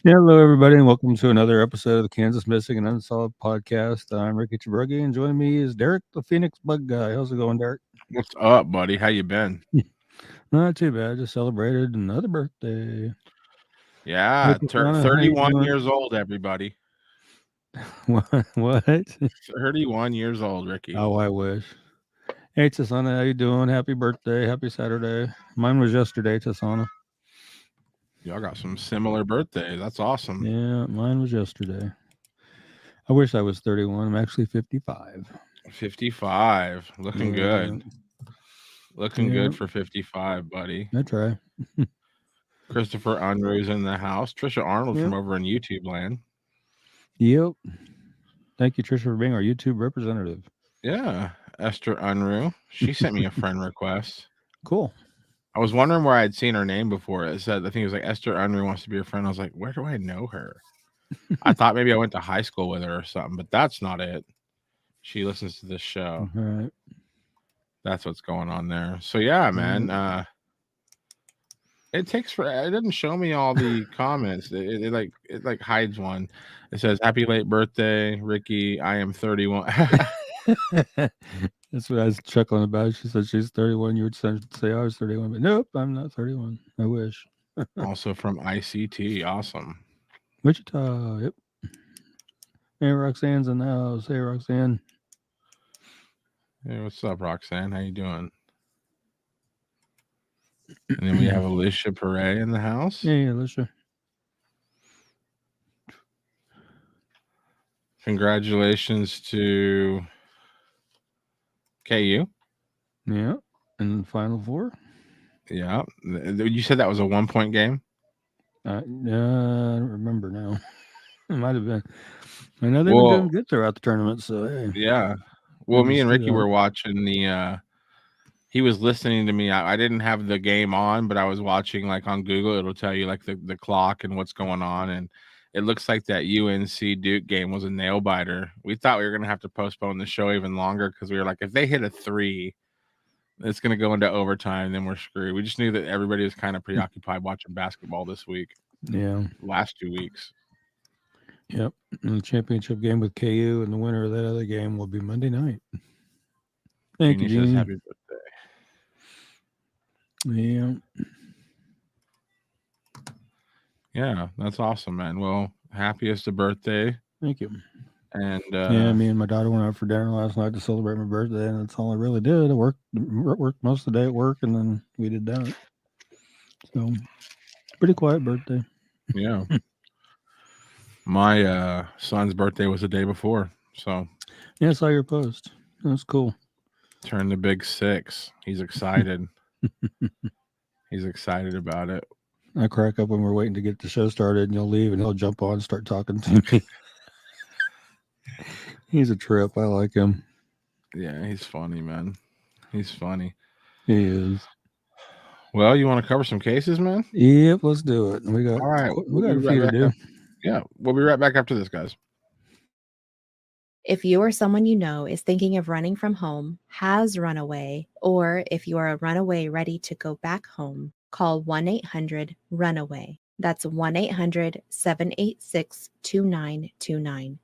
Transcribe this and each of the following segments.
Hello, everybody, and welcome to another episode of the Kansas Missing and Unsolved podcast. I'm Ricky Chabruggi, and joining me is Derek, the Phoenix Bug Guy. How's it going, Derek? What's up, buddy? How you been? Not too bad. Just celebrated another birthday. Hey, Yeah, Tasana, how you 31 doing? years old, everybody. What? 31 years old, Ricky. Oh, I wish. Hey, Tasana, how you doing? Happy birthday. Happy Saturday. Mine was yesterday, Tasana. Y'all got some similar birthdays. That's awesome. Yeah, mine was yesterday. I wish I was 31. I'm actually 55. 55. Looking Yeah, good. Looking yeah, good for 55, buddy. I try. Christopher Unruh's in the house. Trisha Arnold Yep. from over in YouTube land. Yep. Thank you, Trisha, for being our YouTube representative. Yeah, Esther Unruh. She sent me a friend request. Cool. I was wondering where I'd seen her name before. It said, I think it was like Esther Unruh wants to be your friend. I was like, where do I know her? I thought maybe I went to high school with her or something, but that's not it. She listens to this show. All right. That's what's going on there. So yeah, man. Mm. It takes for it doesn't show me all the comments. It like hides one. It says happy late birthday, Ricky. I am 31. That's what I was chuckling about. She said she's 31. You would say I was 31, but nope, I'm not 31. I wish. Also from ICT. Awesome. Wichita. Yep. Hey, Roxanne's in the house. Hey, Roxanne. Hey, what's up, Roxanne? How you doing? And then we have Alicia Perret in the house. Hey, Alicia. Congratulations to KU. Yeah. And Final Four. Yeah. You said that was a 1 point game? I don't remember now. It might have been. I know they've been Well, doing good throughout the tournament, so hey. yeah. Well, Good to me and see Ricky that. were watching the he was listening to me. I didn't have the game on, but I was watching like on Google. It'll tell you like the clock and what's going on. And it looks like that UNC Duke game was a nail biter. We thought we were going to have to postpone the show even longer because we were like, if they hit a 3, it's going to go into overtime. Then we're screwed. We just knew that everybody was kind of preoccupied watching basketball this week, Yeah. last 2 weeks. Yep. And the championship game with KU, and the winner of that other game will be Monday night. Thank you, Jeannie says Jeannie. happy birthday. Yeah. Yeah, that's awesome, man. Well, happiest of birthday. Thank you. And Yeah, me and my daughter went out for dinner last night to celebrate my birthday, and that's all I really did. I worked most of the day at work, and then we did that. So, pretty quiet birthday. yeah. My son's birthday was the day before, so Yeah, I saw your post. That's cool. turned the big 6. He's excited. He's excited about it. I crack up when we're waiting to get the show started, and you'll leave, and he'll jump on and start talking to me. He's a trip. I like him. Yeah, he's funny, man. He's funny. He is. Well, you want to cover some cases, man? Yep, let's do it. All right, We got we'll a be few right to back. do. Yeah, we'll be right back after this, guys. If you or someone you know is thinking of running from home, has run away, or if you are a runaway ready to go back home, call 1-800-RUNAWAY. That's 1-800-786-2929.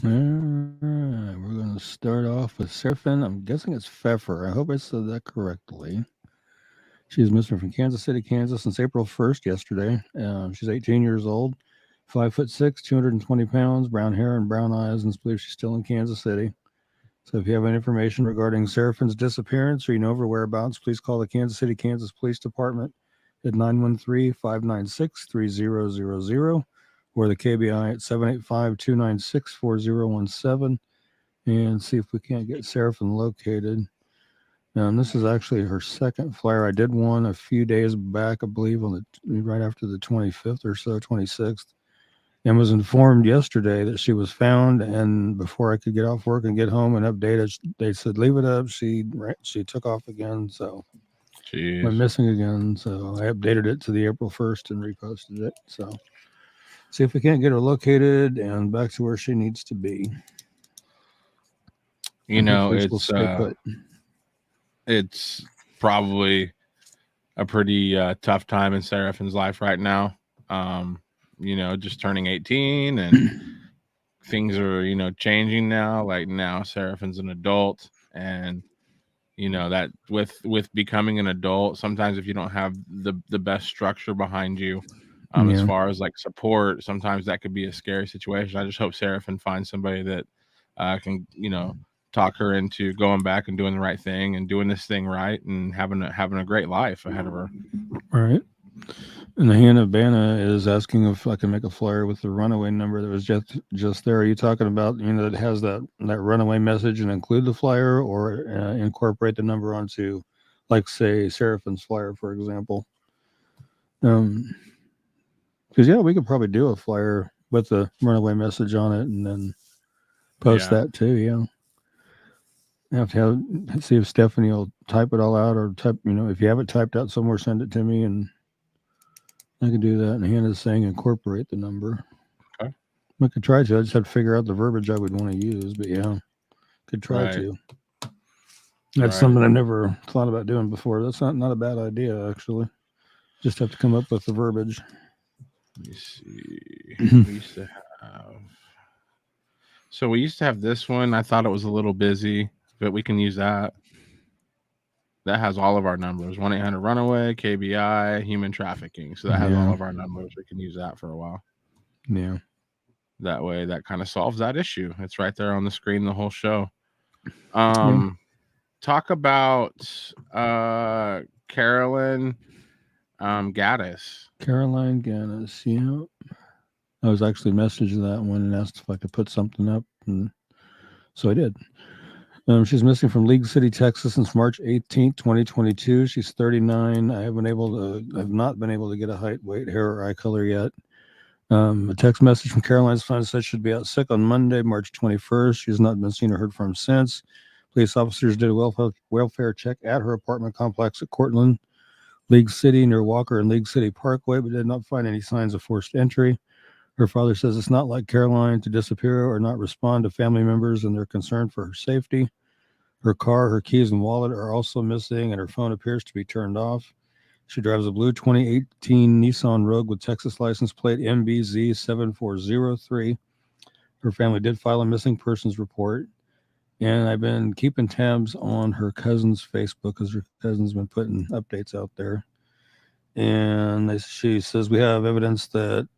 All right, we're going to start off with Seraphin. I'm guessing it's Pfeffer. I hope I said that correctly. She's missing from Kansas City, Kansas since April 1st, yesterday. She's 18 years old, 5'6", 220 pounds, brown hair and brown eyes, and it's believed she's still in Kansas City. So if you have any information regarding Seraphin's disappearance or you know of her whereabouts, please call the Kansas City, Kansas Police Department at 913-596-3000 or the KBI at 785-296-4017 and see if we can't get Seraphin located. And this is actually her second flare. I did one a few days back, I believe, right after the 25th or so, 26th, and was informed yesterday that she was found. And before I could get off work and get home and update it, they said leave it up. She took off again, so went Jeez. missing again. So I updated it to the April 1st and reposted it. So see if we can't get her located and back to where she needs to be. You And know, hopefully she'll stay put. it's probably pretty tough time in Seraphin's life right now. Just turning 18, and things are changing now. Like now, Seraphin's an adult, and that with becoming an adult, sometimes if you don't have the best structure behind you, as far as like support, sometimes that could be a scary situation. I just hope Seraphin finds somebody that can talk her into going back and doing the right thing and doing this thing right and having a great life ahead of her. All right. And the Hannah Banna is asking if I can make a flyer with the runaway number that was just there. Are you talking about that has that runaway message and include the flyer, or incorporate the number onto, like, say, Seraphin's flyer, for example? Because we could probably do a flyer with the runaway message on it and then post that too. Yeah. I have to see if Stephanie will type it all out, or type. If you have it typed out somewhere, send it to me and I can do that. And Hannah's saying incorporate the number. Okay. I could try to. I just have to figure out the verbiage I would want to use. But yeah, could try to. That's something I never thought about doing before. That's not a bad idea, actually. Just have to come up with the verbiage. Let me see. We used to have. So we used to have this one. I thought it was a little busy, but we can use that. That has all of our numbers: 1-800-RUNAWAY, KBI, human trafficking. So that has all of our numbers. We can use that for a while. Yeah. That way, that kind of solves that issue. It's right there on the screen the whole show. Talk about Carolyn Gaddis. Caroline Gaddis, yeah. I was actually messaging that one and asked if I could put something up, and so I did. She's missing from League City, Texas since March 18th, 2022. She's 39. I have not been able to get a height, weight, hair, or eye color yet. A text message from Caroline's phone said she'd be out sick on Monday, March 21st. She has not been seen or heard from since. Police officers did a welfare check at her apartment complex at Cortland, League City, near Walker and League City Parkway, but did not find any signs of forced entry. Her father says it's not like Caroline to disappear or not respond to family members and their concern for her safety. Her car, her keys, and wallet are also missing, and her phone appears to be turned off. She drives a blue 2018 Nissan Rogue with Texas license plate MBZ7403. Her family did file a missing persons report, and I've been keeping tabs on her cousin's Facebook because her cousin's been putting updates out there. And she says, we have evidence that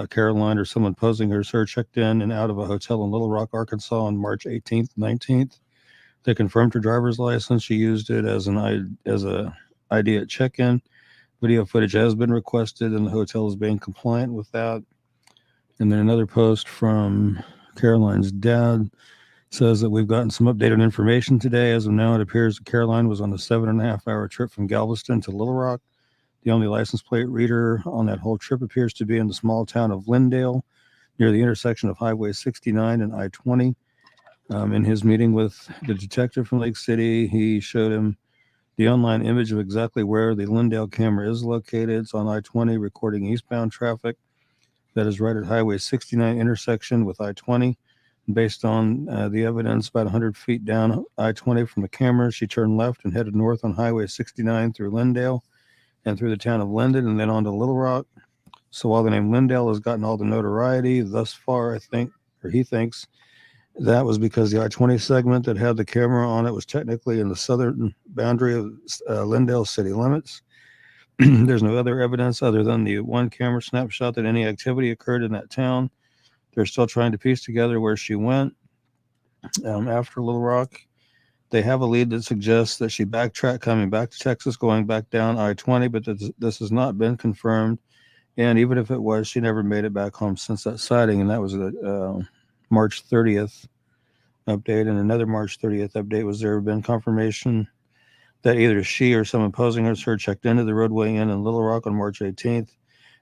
Caroline or someone posing her sir checked in and out of a hotel in Little Rock, Arkansas on March 18th, 19th. They confirmed her driver's license. She used it as a ID at check-in. Video footage has been requested, and the hotel is being compliant with that. And then another post from Caroline's dad says that we've gotten some updated information today. As of now, it appears that Caroline was on a 7.5-hour trip from Galveston to Little Rock. The only license plate reader on that whole trip appears to be in the small town of Lindale, near the intersection of Highway 69 and I-20. In his meeting with the detective from Lake City, he showed him the online image of exactly where the Lindale camera is located. It's on I-20, recording eastbound traffic. That is right at Highway 69 intersection with I-20. Based on the evidence, about 100 feet down I-20 from the camera, she turned left and headed north on Highway 69 through Lindale and through the town of Linden and then on to Little Rock. So while the name Lindale has gotten all the notoriety thus far, he thinks that was because the I-20 segment that had the camera on it was technically in the southern boundary of Lindale city limits. There's no other evidence other than the one camera snapshot that any activity occurred in that town. They're still trying to piece together where she went after Little Rock. They have a lead that suggests that she backtracked coming back to Texas, going back down I-20, but this has not been confirmed. And even if it was, she never made it back home since that sighting, and that was a March 30th update. And another March 30th update was there have been confirmation that either she or someone posing as her checked into the Roadway Inn in Little Rock on March 18th.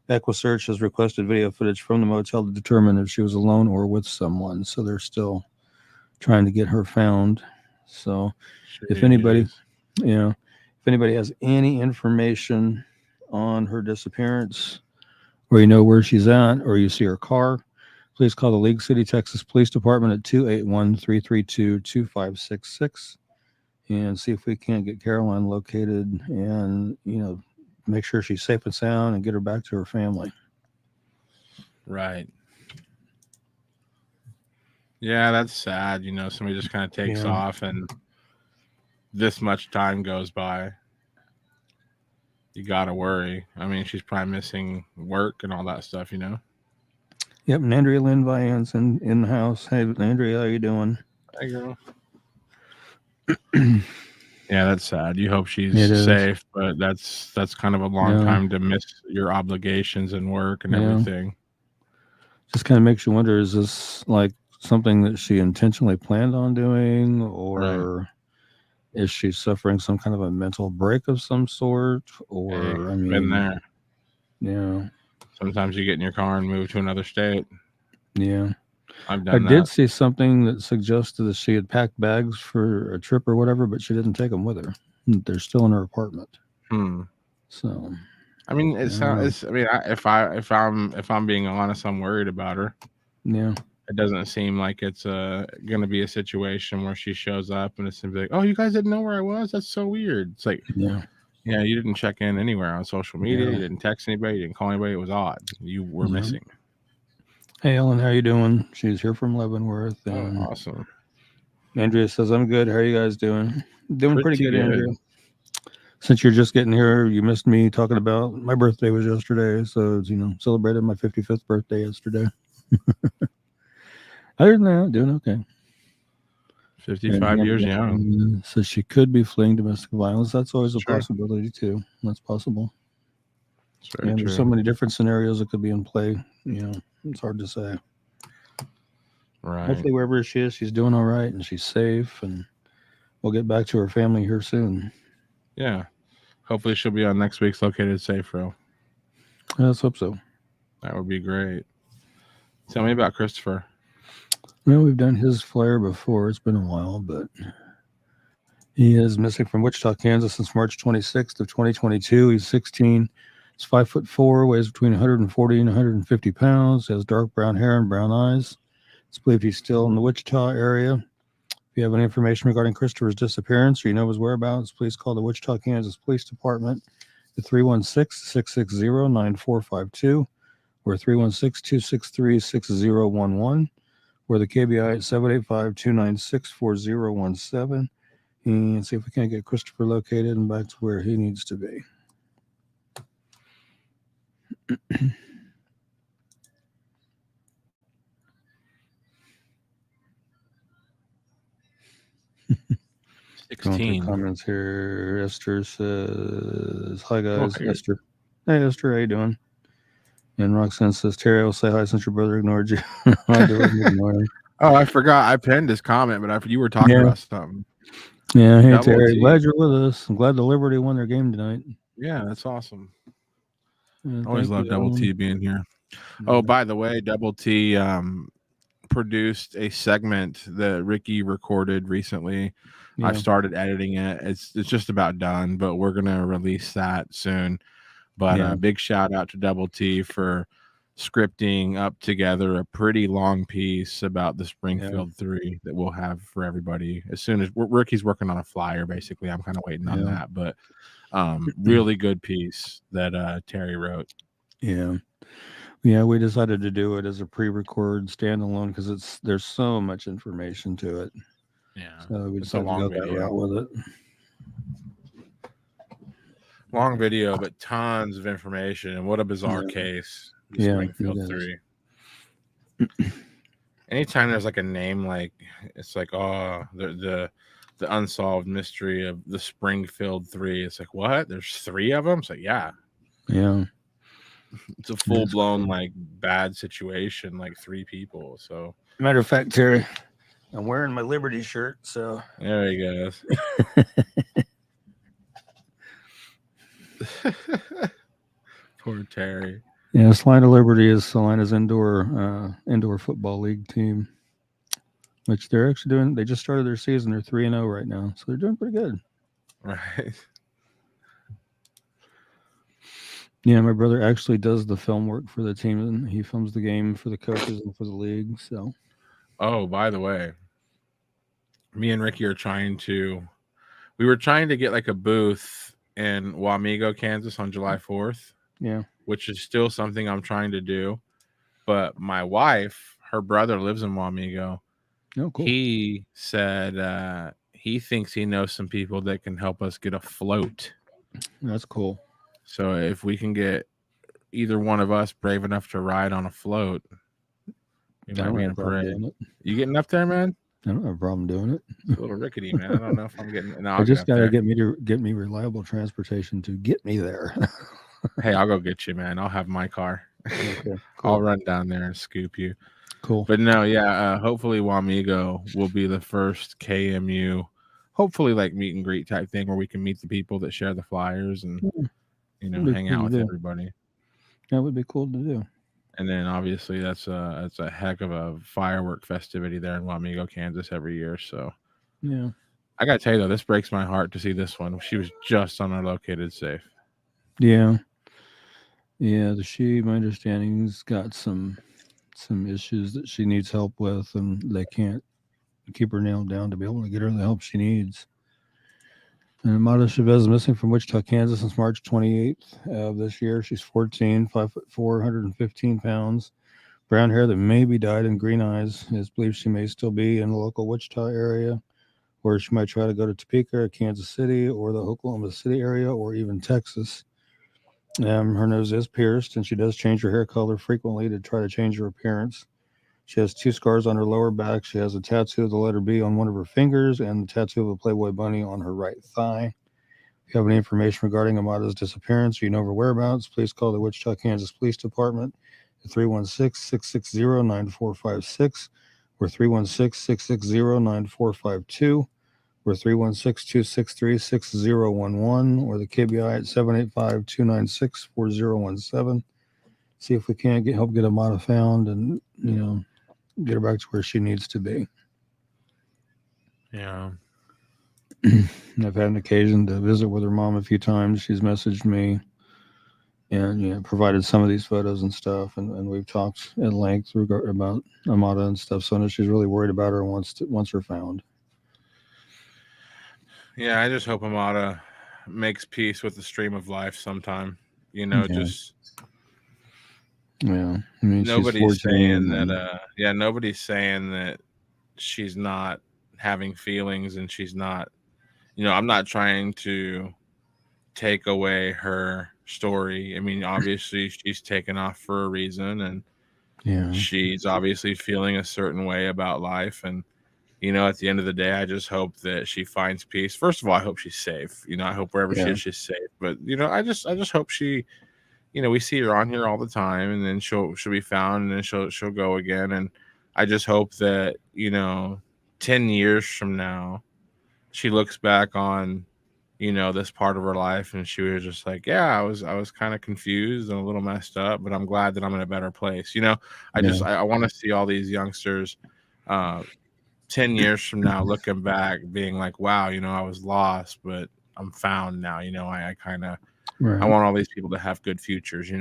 EquiSearch has requested video footage from the motel to determine if she was alone or with someone. So they're still trying to get her found. So if anybody has any information on her disappearance, or you know where she's at, or you see her car, please call the League City, Texas Police Department at 281-332-2566 and see if we can't get Caroline located and, make sure she's safe and sound and get her back to her family. Right. Yeah, that's sad. Somebody just kind of takes off and this much time goes by. You got to worry. I mean, she's probably missing work and all that stuff, Yep, and Andrea Lynn Vian's in the house. Hey, Andrea, how you doing? Hey, girl. Yeah, that's sad. You hope she's safe, but that's kind of a long time to miss your obligations and work and everything. Just kind of makes you wonder, is this like something that she intentionally planned on doing, or is she suffering some kind of a mental break of some sort? Or, I mean, been there. Yeah. Sometimes you get in your car and move to another state. Yeah. I've done that. I did see something that suggested that she had packed bags for a trip or whatever, but she didn't take them with her. They're still in her apartment. So, I mean, it sounds. I mean, if I'm being honest, I'm worried about her. Yeah. It doesn't seem like it's going to be a situation where she shows up and it's going to be like, oh, you guys didn't know where I was? That's so weird. It's like, yeah, you didn't check in anywhere on social media. You didn't text anybody. You didn't call anybody. It was odd. You were missing. Hey, Ellen, how you doing? She's here from Leavenworth. And awesome. Andrea says, I'm good. How are you guys doing? Doing pretty good, Andrea. Since you're just getting here, you missed me talking about my birthday was yesterday. So, celebrated my 55th birthday yesterday. Other than that, doing okay. 55 years young. So she could be fleeing domestic violence. That's always a possibility, too. That's possible. There's so many different scenarios that could be in play. It's hard to say. Right. Hopefully, wherever she is, she's doing all right and she's safe, and we'll get back to her family here soon. Yeah. Hopefully, she'll be on next week's Located Safe Row. Let's hope so. That would be great. Tell me about Christopher. Well, we've done his flare before. It's been a while, but he is missing from Wichita, Kansas since March 26th of 2022. He's 16. He's 5'4", weighs between 140 and 150 pounds, has dark brown hair and brown eyes. It's believed he's still in the Wichita area. If you have any information regarding Christopher's disappearance or you know his whereabouts, please call the Wichita, Kansas Police Department at 316-660-9452 or 316-263-6011 or the KBI at 785-296-4017 and see if we can't get Christopher located and back to where he needs to be. 16 comments here. Esther says, "Hi guys, Esther. Hey Esther, how you doing?" And Roxanne says, "Terry, I will say hi since your brother ignored you." Oh, I forgot. I pinned his comment, but you were talking about something. Yeah, hey Terry, glad you're with us. I'm glad the Liberty won their game tonight. Yeah, that's awesome. Always love Double T being here. Oh, by the way, Double T produced a segment that Ricky recorded recently. Yeah. I've started editing it. It's just about done, but we're gonna release that soon. But big shout out to Double T for scripting up together a pretty long piece about the Springfield 3 that we'll have for everybody as soon as Ricky's working on a flyer. Basically, I'm kind of waiting on that, but really good piece that Terry wrote. Yeah, we decided to do it as a pre-record standalone because there's so much information to it. Yeah, so we decided to go that route with it. Long video, but tons of information, and what a bizarre case. Springfield 3. Anytime there's like a name, like it's like the unsolved mystery of the Springfield 3. It's like, what? There's 3 of them. It's like, yeah. It's a full blown like bad situation, like 3 people. So matter of fact, Terry, I'm wearing my Liberty shirt, so there he goes. Poor Terry. Yeah, Salina Liberty is Salina's indoor football league team, which they're actually doing. They just started their season. They're 3-0 right now, so they're doing pretty good. Right. Yeah, my brother actually does the film work for the team, and he films the game for the coaches and for the league. So, oh, by the way, me and Ricky are we were trying to get like a booth in Wamego, Kansas on July 4th, Yeah. which is still something I'm trying to do. But my wife, her brother lives in Wamego. Oh, cool. He said he thinks he knows some people that can help us get a float. That's cool. So if we can get either one of us brave enough to ride on a float, we I might don't be have in a a problem parade. doing it. You getting up there, man? I don't have a problem doing it. It's a little rickety, man. I don't know if I'm getting. No, I I'll get just up got to there. get me reliable transportation to get me there. Hey, I'll go get you, man. I'll have my car. Okay, I'll cool. run down there and scoop you. Cool. But no, yeah. Hopefully, Wamego will be the first KMU. Hopefully, like meet and greet type thing where we can meet the people that share the flyers and That'd be hang cool out to with do. everybody. That would be cool to do. And then obviously that's a heck of a firework festivity there in Wamego, Kansas every year. So Yeah. I gotta tell you though, this breaks my heart to see this one. She was just unlocated safe. Yeah. Yeah. My understanding's got some issues that she needs help with, and they can't keep her nailed down to be able to get her the help she needs. And Amada Chavez is missing from Wichita, Kansas since March 28th of this year. She's 14, 5'4", 115 pounds. Brown hair that maybe dyed and green eyes. It's believed she may still be in the local Wichita area, or she might try to go to Topeka, Kansas City, or the Oklahoma City area, or even Texas. Her nose is pierced, and she does change her hair color frequently to try to change her appearance. She has 2 scars on her lower back. She has a tattoo of the letter B on one of her fingers and the tattoo of a Playboy bunny on her right thigh. If you have any information regarding Amada's disappearance or you know her whereabouts, please call the Wichita, Kansas Police Department at 316-660-9456 or 316-660-9452 or 316-263-6011 or the KBI at 785-296-4017. See if we can't help get Amada found and, get her back to where she needs to be. Yeah. I've had an occasion to visit with her mom a few times. She's messaged me and provided some of these photos and stuff, and we've talked at length about Amada and stuff. So I know she's really worried about her and wants her found. Yeah, I just hope Amada makes peace with the stream of life sometime. Just yeah. I mean, nobody's she's 14 saying and, that. Nobody's saying that she's not having feelings and she's not. I'm not trying to take away her story. I mean, obviously she's taken off for a reason, and she's obviously feeling a certain way about life. And at the end of the day, I just hope that she finds peace. First of all, I hope she's safe. I hope wherever she is, she's safe. But I just hope she, we see her on here all the time, and then she'll be found, and then she'll go again. And I just hope that 10 years from now, she looks back on this part of her life and she was just like, yeah, I was kind of confused and a little messed up, but I'm glad that I'm in a better place. I want to see all these youngsters 10 years from now looking back being like, wow, I was lost, but I'm found now. I kind of I want all these people to have good futures.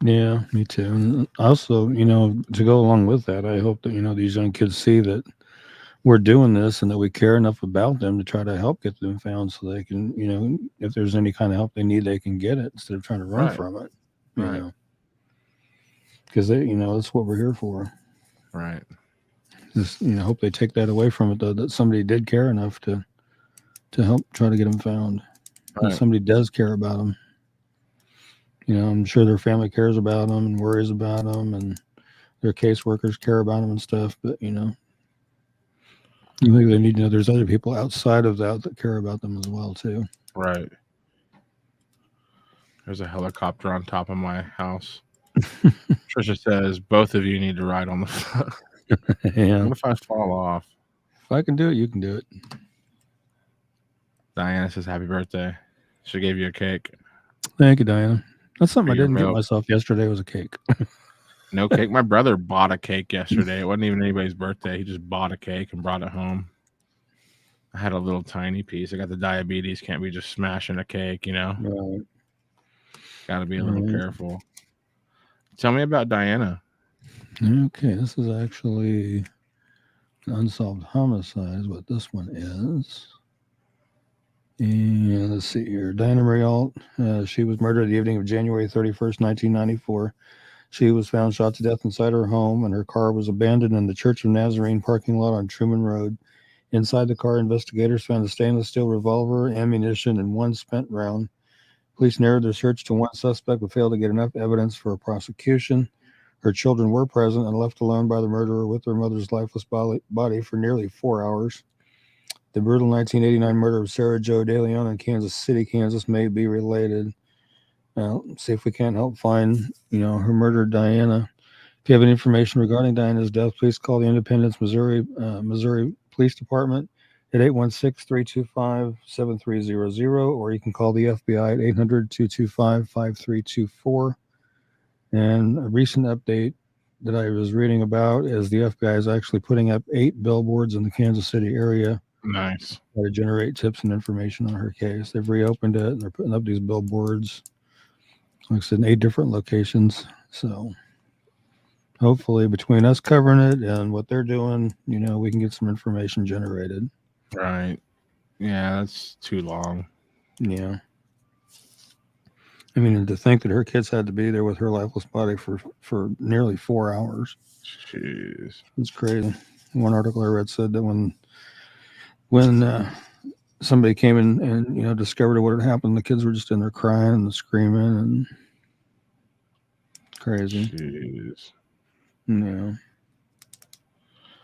Yeah, me too. And also, to go along with that, I hope that these young kids see that we're doing this and that we care enough about them to try to help get them found so they can, if there's any kind of help they need, they can get it instead of trying to run from it. Because that's what we're here for. Right. Just hope they take that away from it though, that somebody did care enough to help try to get them found. That somebody does care about them. I'm sure their family cares about them and worries about them, and their caseworkers care about them and stuff. But I think they need to know there's other people outside of that care about them as well too. Right. There's a helicopter on top of my house. Trisha says both of you need to ride on the. Yeah. What if I fall off? If I can do it, you can do it. Diana says happy birthday. She gave you a cake. Thank you, Diana. That's something I didn't get myself yesterday was a cake. No cake. My brother bought a cake yesterday. It wasn't even anybody's birthday. He just bought a cake and brought it home. I had a little tiny piece. I got the diabetes. Can't be just smashing a cake, Right. Got to be a little careful. Tell me about Diana. Okay, this is actually an unsolved homicide is what this one is. And let's see here. Diana Rayalt, she was murdered the evening of January 31st, 1994. She was found shot to death inside her home, and her car was abandoned in the Church of Nazarene parking lot on Truman Road. Inside the car, investigators found a stainless steel revolver, ammunition, and one spent round. Police narrowed their search to one suspect but failed to get enough evidence for a prosecution. Her children were present and left alone by the murderer with their mother's lifeless body for nearly 4 hours. The brutal 1989 murder of Sarah Jo De Leon in Kansas City, Kansas may be related. See if we can't help find, her murdered Diana. If you have any information regarding Diana's death, please call the Independence, Missouri Police Department at 816-325-7300, or you can call the FBI at 800-225-5324. And a recent update that I was reading about is the FBI is actually putting up 8 billboards in the Kansas City area. Nice. To generate tips and information on her case. They've reopened it and they're putting up these billboards, like I said, in 8 different locations. So hopefully between us covering it and what they're doing, we can get some information generated. Right. Yeah, that's too long. Yeah. I mean, to think that her kids had to be there with her lifeless body for nearly 4 hours. Jeez. It's crazy. One article I read said that when somebody came in and discovered what had happened, the kids were just in there crying and screaming and crazy. Jeez. Yeah.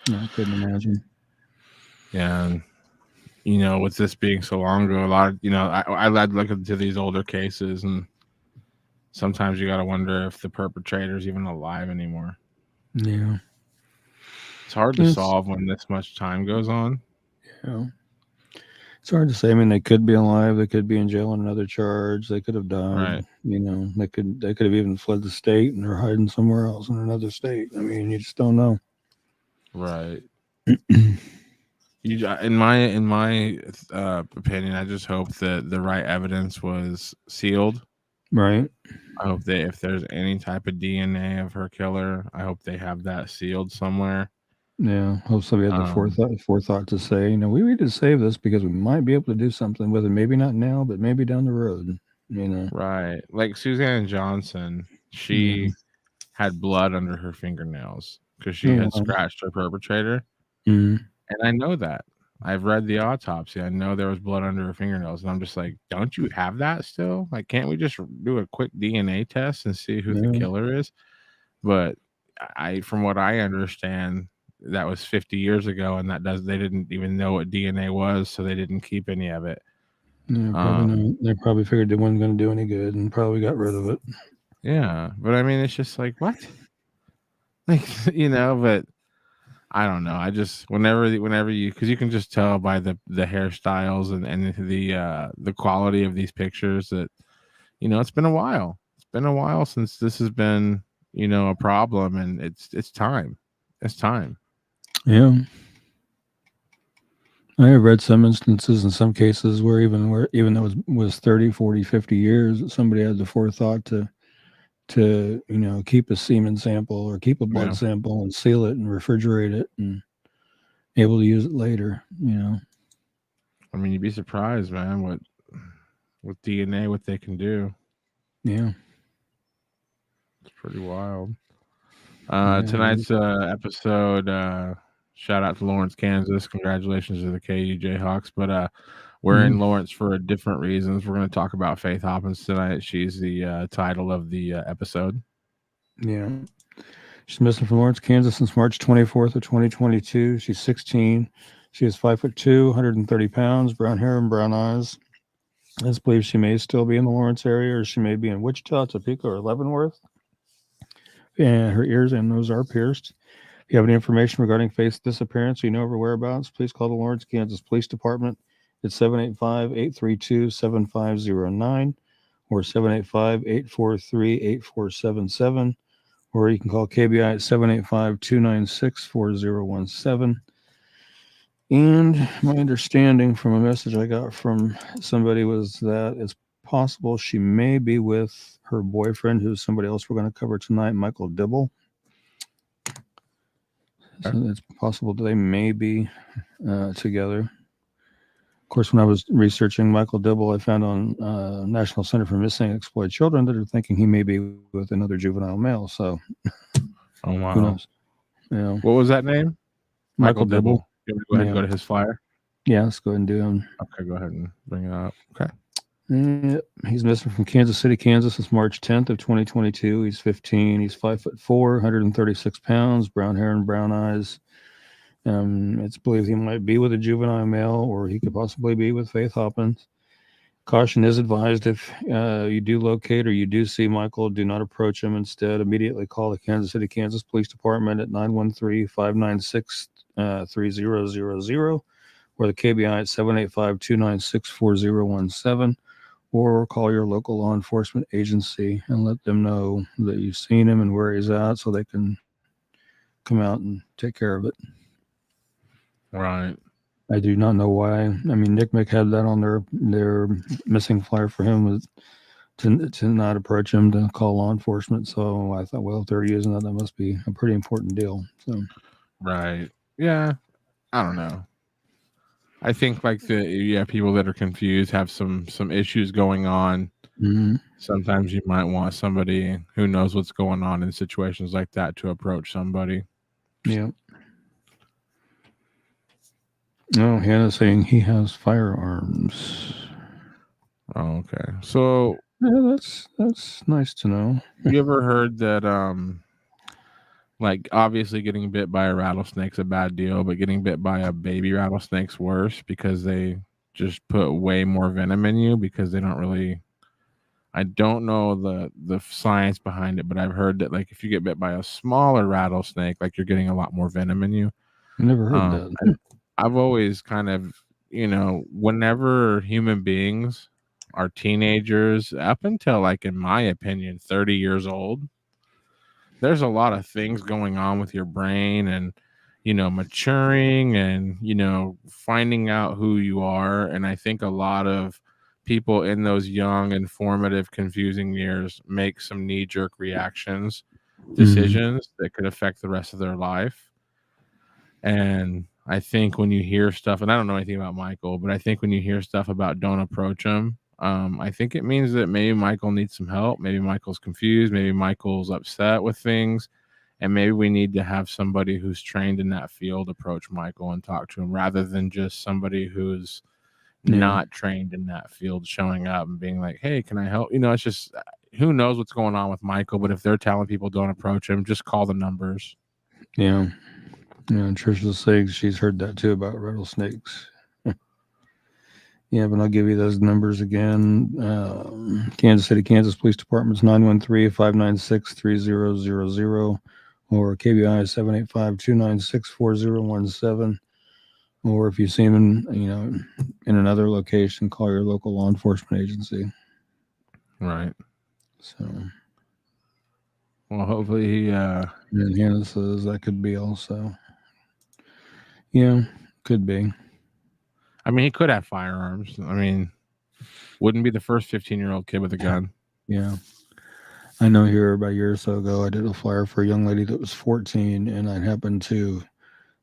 No, I couldn't imagine. Yeah. And, with this being so long ago, a lot of, I look into these older cases, and sometimes you got to wonder if the perpetrator's even alive anymore. Yeah. It's hard to solve when this much time goes on. Yeah. It's hard to say. I mean, they could be alive. They could be in jail on another charge. They could have died. Right. They could have even fled the state and they're hiding somewhere else in another state. I mean, you just don't know. Right. In my opinion, I just hope that the right evidence was sealed. Right. I hope that if there's any type of DNA of her killer, I hope they have that sealed somewhere. Yeah, hope somebody had the forethought to say, we need to save this because we might be able to do something with it. Maybe not now, but maybe down the road. Right. Like Suzanne Johnson, she had blood under her fingernails because she had scratched her perpetrator. Mm. And I know that. I've read the autopsy. I know there was blood under her fingernails. And I'm just like, don't you have that still? Like, can't we just do a quick DNA test and see who the killer is? But from what I understand, that was 50 years ago, and they didn't even know what DNA was, so they didn't keep any of it. Yeah, probably not. They probably figured it wasn't going to do any good and probably got rid of it. Yeah, but I mean, it's just like, what? Like, but I don't know. I just whenever you, because you can just tell by the hairstyles and the quality of these pictures that it's been a while. It's been a while since this has been a problem, and it's time. It's time. Yeah. I have read some instances in some cases where even though it was 30, 40, 50 years, somebody had the forethought to keep a semen sample or keep a blood sample and seal it and refrigerate it and able to use it later. I mean, you'd be surprised, man, with DNA, what they can do. Yeah. It's pretty wild. Tonight's episode, shout out to Lawrence, Kansas. Congratulations to the KU Jayhawks. But we're in Lawrence for different reasons. We're going to talk about Faith Hoppens tonight. She's the title of the episode. Yeah. She's missing from Lawrence, Kansas since March 24th of 2022. She's 16. She is 5'2", 130 pounds, brown hair and brown eyes. It's believed she may still be in the Lawrence area, or she may be in Wichita, Topeka, or Leavenworth. And her ears and nose are pierced. If you have any information regarding Faith's disappearance, or you know her whereabouts, please call the Lawrence, Kansas Police Department at 785-832-7509 or 785-843-8477, or you can call KBI at 785-296-4017. And my understanding from a message I got from somebody was that it's possible she may be with her boyfriend, who's somebody else we're going to cover tonight, Michael Dibble. So it's possible they may be together. Of course, when I was researching Michael Dibble, I found on National Center for Missing and Exploited Children that are thinking he may be with another juvenile male. So Oh wow. who knows? Yeah. What was that name? Michael Dibble. You want me to go ahead and go to his flyer? Yeah, let's go ahead and do him. Okay, go ahead and bring it up. Okay. He's missing from Kansas City, Kansas. It's March 10th of 2022. He's 15. He's 5'4", 136 pounds, brown hair and brown eyes. It's believed he might be with a juvenile male, or he could possibly be with Faith Hoppens. Caution is advised if you do locate or you do see Michael, do not approach him. Instead, immediately call the Kansas City, Kansas Police Department at 913-596-3000 or the KBI at 785-296-4017, or call your local law enforcement agency and let them know that you've seen him and where he's at so they can come out and take care of it. Right. I do not know why. I mean, Nick Mick had that on their missing flyer for him was to not approach him, to call law enforcement. So I thought, well, if they're using that must be a pretty important deal. So, right. Yeah. I don't know. I think like people that are confused have some issues going on. mm-hmm. Sometimes you might want somebody who knows what's going on in situations like that to approach somebody. Yeah. No, Hannah's saying he has firearms. Oh, okay. So yeah, that's nice to know. You ever heard that like obviously getting bit by a rattlesnake's a bad deal, but getting bit by a baby rattlesnake's worse because they just put way more venom in you because they don't really, I don't know the science behind it, but I've heard that like if you get bit by a smaller rattlesnake, like you're getting a lot more venom in you. I never heard that. I've always kind of, whenever human beings are teenagers up until like, in my opinion, 30 years old, there's a lot of things going on with your brain and, maturing and, finding out who you are. And I think a lot of people in those young, informative, confusing years make some knee-jerk decisions that could affect the rest of their life. And I think when you hear stuff, and I don't know anything about Michael, but I think when you hear stuff about don't approach him, I think it means that maybe Michael needs some help. Maybe Michael's confused. Maybe Michael's upset with things. And maybe we need to have somebody who's trained in that field approach Michael and talk to him rather than just somebody who's not trained in that field showing up and being like, hey, can I help? It's just, who knows what's going on with Michael, but if they're telling people don't approach him, just call the numbers. Yeah. Yeah, Trisha's saying she's heard that too about rattlesnakes. Yeah, but I'll give you those numbers again. Kansas City, Kansas Police Department's 913-596-3000 or KBI 785-296-4017. Or if you see them in another location, call your local law enforcement agency. Right. So, well, hopefully he. And Hannah says that could be also. Yeah, could be. I mean, he could have firearms. I mean, wouldn't be the first 15-year-old kid with a gun. Yeah. I know here about a year or so ago, I did a flyer for a young lady that was 14, and I happened to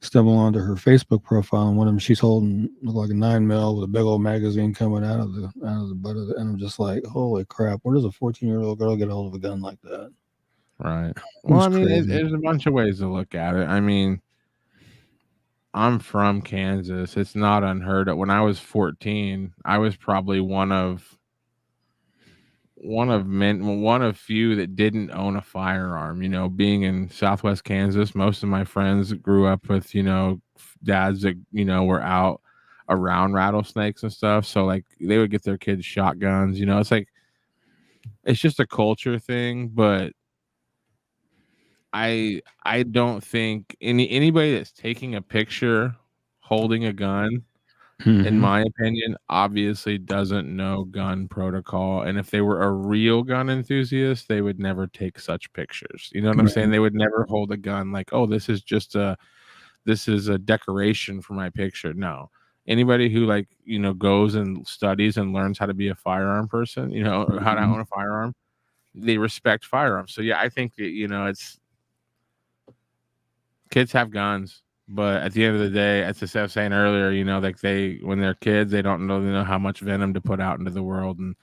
stumble onto her Facebook profile, and one of them, she's holding looked like a 9mm with a big old magazine coming out of the butt of it, and I'm just like, holy crap, where does a 14-year-old girl get a hold of a gun like that? Right. Well, I mean, there's a bunch of ways to look at it. I mean, I'm from Kansas. It's not unheard of. When I was 14, I was probably one of few that didn't own a firearm. Being in Southwest Kansas, most of my friends grew up with, dads that, were out around rattlesnakes and stuff. So like they would get their kids shotguns, it's like, it's just a culture thing, but I don't think anybody that's taking a picture holding a gun, in my opinion, obviously doesn't know gun protocol. And if they were a real gun enthusiast, they would never take such pictures. You know what I'm saying? They would never hold a gun like, oh, this is a decoration for my picture. No. Anybody who goes and studies and learns how to be a firearm person, or how to own a firearm, they respect firearms. So yeah, I think that, it's kids have guns. But at the end of the day, as I was saying earlier, like when they're kids, they don't know how much venom to put out into the world, and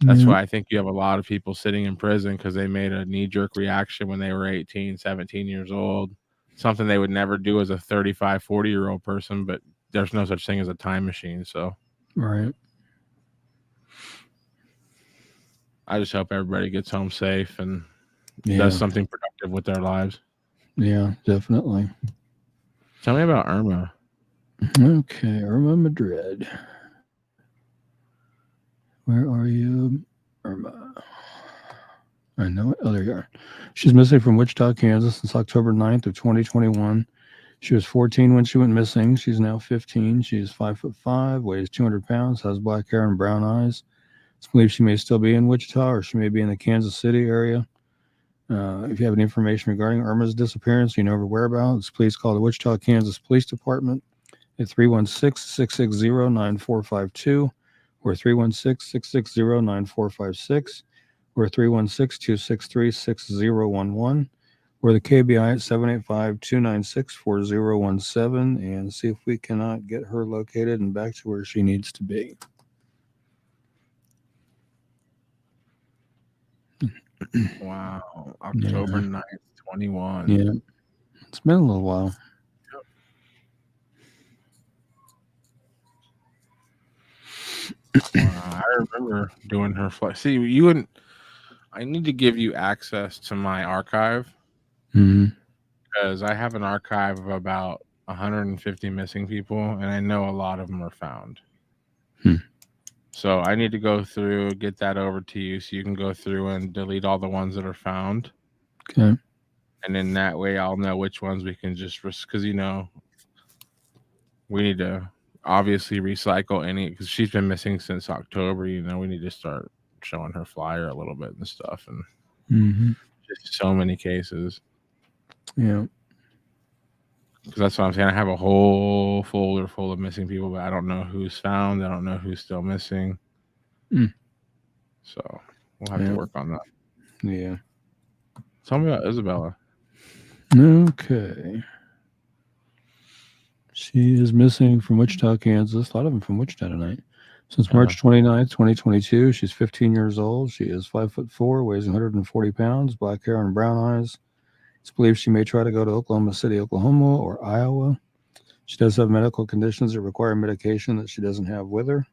that's why I think you have a lot of people sitting in prison because they made a knee-jerk reaction when they were 18, 17 years old. Something they would never do as a 35, 40-year-old person, but there's no such thing as a time machine. So Right. I just hope everybody gets home safe and does something productive with their lives. Yeah, definitely. Tell me about Irma. Okay, Irma Madrid. Where are you, Irma? I know it. Oh, there you are. She's missing from Wichita, Kansas since October 9th of 2021. She was 14 when she went missing. She's now 15. She is 5'5", weighs 200 pounds, has black hair and brown eyes. It's believed she may still be in Wichita or she may be in the Kansas City area. If you have any information regarding Irma's disappearance, you know her whereabouts, please call the Wichita, Kansas Police Department at 316-660-9452 or 316-660-9456 or 316-263-6011 or the KBI at 785-296-4017 and see if we cannot get her located and back to where she needs to be. Wow. October 9th, 21. Yeah. It's been a little while. I remember doing her flight. See, I need to give you access to my archive because I have an archive of about 150 missing people, and I know a lot of them are found. So I need to go through, get that over to you so you can go through and delete all the ones that are found. Okay. And then that way I'll know which ones we can just, because, we need to obviously recycle any, because she's been missing since October. We need to start showing her flyer a little bit and stuff, and just so many cases. Yeah, because that's what I'm saying. I have a whole folder full of missing people, but I don't know who's found. I don't know who's still missing. So we'll have to work on that. Yeah. Tell me about Isabella. Okay. She is missing from Wichita, Kansas. A lot of them from Wichita tonight. Since March 29th, 2022. She's 15 years old. She is 5'4", weighs 140 pounds, black hair and brown eyes. It's believed she may try to go to Oklahoma City, Oklahoma, or Iowa. She does have medical conditions that require medication that she doesn't have with her.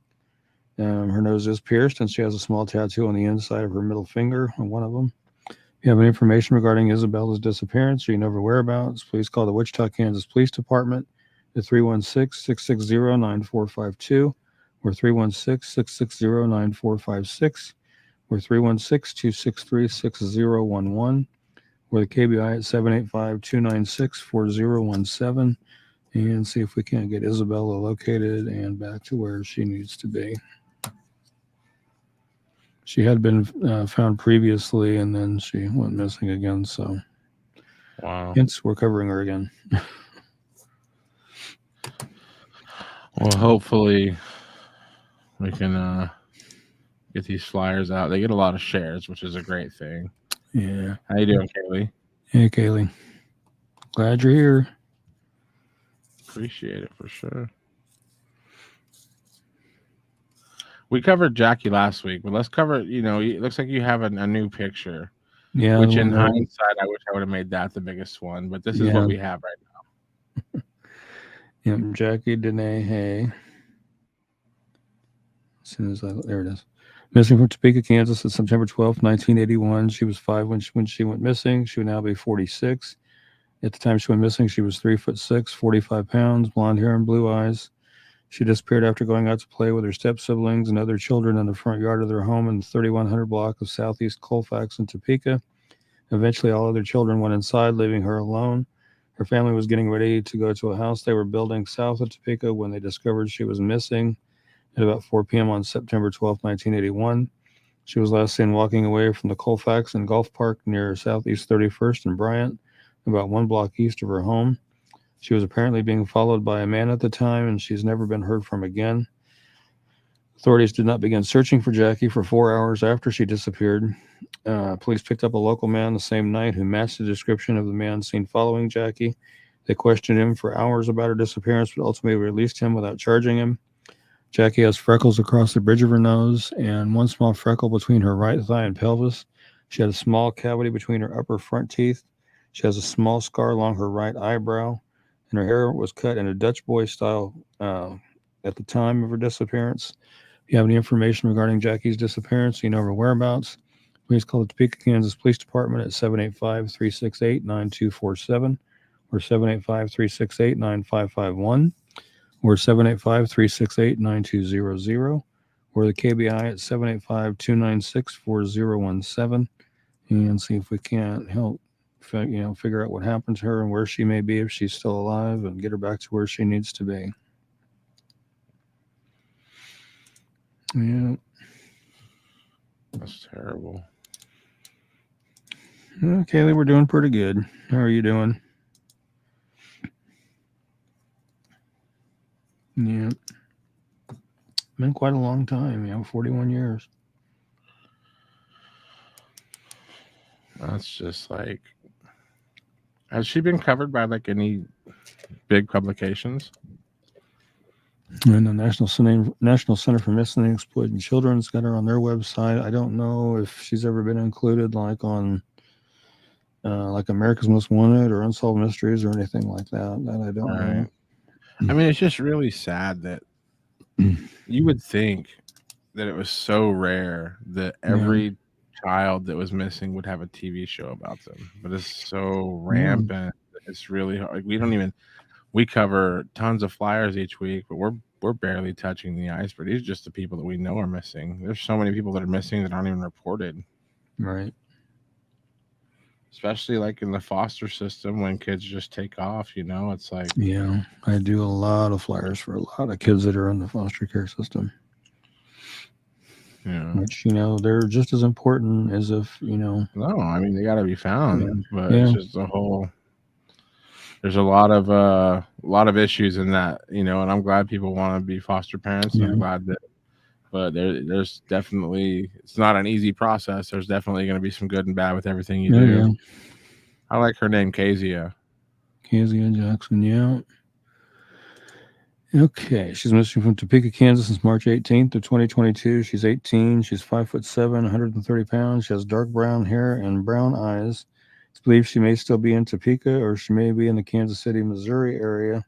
Her nose is pierced, and she has a small tattoo on the inside of her middle finger on one of them. If you have any information regarding Isabella's disappearance or you know her whereabouts, please call the Wichita, Kansas Police Department at 316-660-9452 or 316-660-9456 or 316-263-6011 or the KBI at 785-296-4017 and see if we can't get Isabella located and back to where she needs to be. She had been found previously, and then she went missing again. So, hence we're covering her again. Well, hopefully we can get these flyers out. They get a lot of shares, which is a great thing. Yeah. How you doing, Kaylee? Hey, Kaylee. Glad you're here. Appreciate it for sure. We covered Jackie last week, but let's cover, it looks like you have a new picture. Yeah. Which in hindsight, I wish I would have made that the biggest one, but this is what we have right now. Yep, Jackie Danae Hay. As soon as there it is. Missing from Topeka, Kansas, on September 12th, 1981. She was 5 when she went missing. She would now be 46. At the time she went missing, she was 3'6", 45 pounds, blonde hair and blue eyes. She disappeared after going out to play with her step-siblings and other children in the front yard of their home in the 3100 block of Southeast Colfax in Topeka. Eventually, all other children went inside, leaving her alone. Her family was getting ready to go to a house they were building south of Topeka when they discovered she was missing at about 4 p.m. on September 12, 1981. She was last seen walking away from the Colfax and Golf Park near Southeast 31st and Bryant, about 1 block east of her home. She was apparently being followed by a man at the time, and she's never been heard from again. Authorities did not begin searching for Jackie for 4 hours after she disappeared. Police picked up a local man the same night who matched the description of the man seen following Jackie. They questioned him for hours about her disappearance, but ultimately released him without charging him. Jackie has freckles across the bridge of her nose and one small freckle between her right thigh and pelvis. She had a small cavity between her upper front teeth. She has a small scar along her right eyebrow, and her hair was cut in a Dutch boy style at the time of her disappearance. If you have any information regarding Jackie's disappearance, you know her whereabouts, please call the Topeka, Kansas Police Department at 785-368-9247 or 785-368-9551 or 785-368-9200 or the KBI at 785-296-4017 and see if we can't help figure out what happened to her and where she may be if she's still alive and get her back to where she needs to be. Yeah. That's terrible. Kaylee, we're doing pretty good. How are you doing? Yeah. Been quite a long time, 41 years. That's just like, has she been covered by like any big publications? And the National Center for Missing and Exploited Children's got her on their website. I don't know if she's ever been included like on like America's Most Wanted or Unsolved Mysteries or anything like that. That I don't know. I mean, it's just really sad that you would think that it was so rare that every child that was missing would have a TV show about them, but it's so rampant. It's really hard. Like, we cover tons of flyers each week, but we're barely touching the iceberg. These are just the people that we know are missing. There's so many people that are missing that aren't even reported. Right. Especially like in the foster system when kids just take off, it's like. Yeah, I do a lot of flyers for a lot of kids that are in the foster care system. Yeah. Which, they're just as important as if, No, I mean, they got to be found, but Yeah. it's just there's a lot of issues in that, and I'm glad people want to be foster parents. And I'm glad that, but there's definitely, it's not an easy process. There's definitely going to be some good and bad with everything you do. Yeah. I like her name, Kezia. Kezia Jackson, yeah. Okay, she's missing from Topeka, Kansas since March 18th of 2022. She's 18. She's 5'7", 130 pounds. She has dark brown hair and brown eyes. It's believed she may still be in Topeka or she may be in the Kansas City, Missouri area.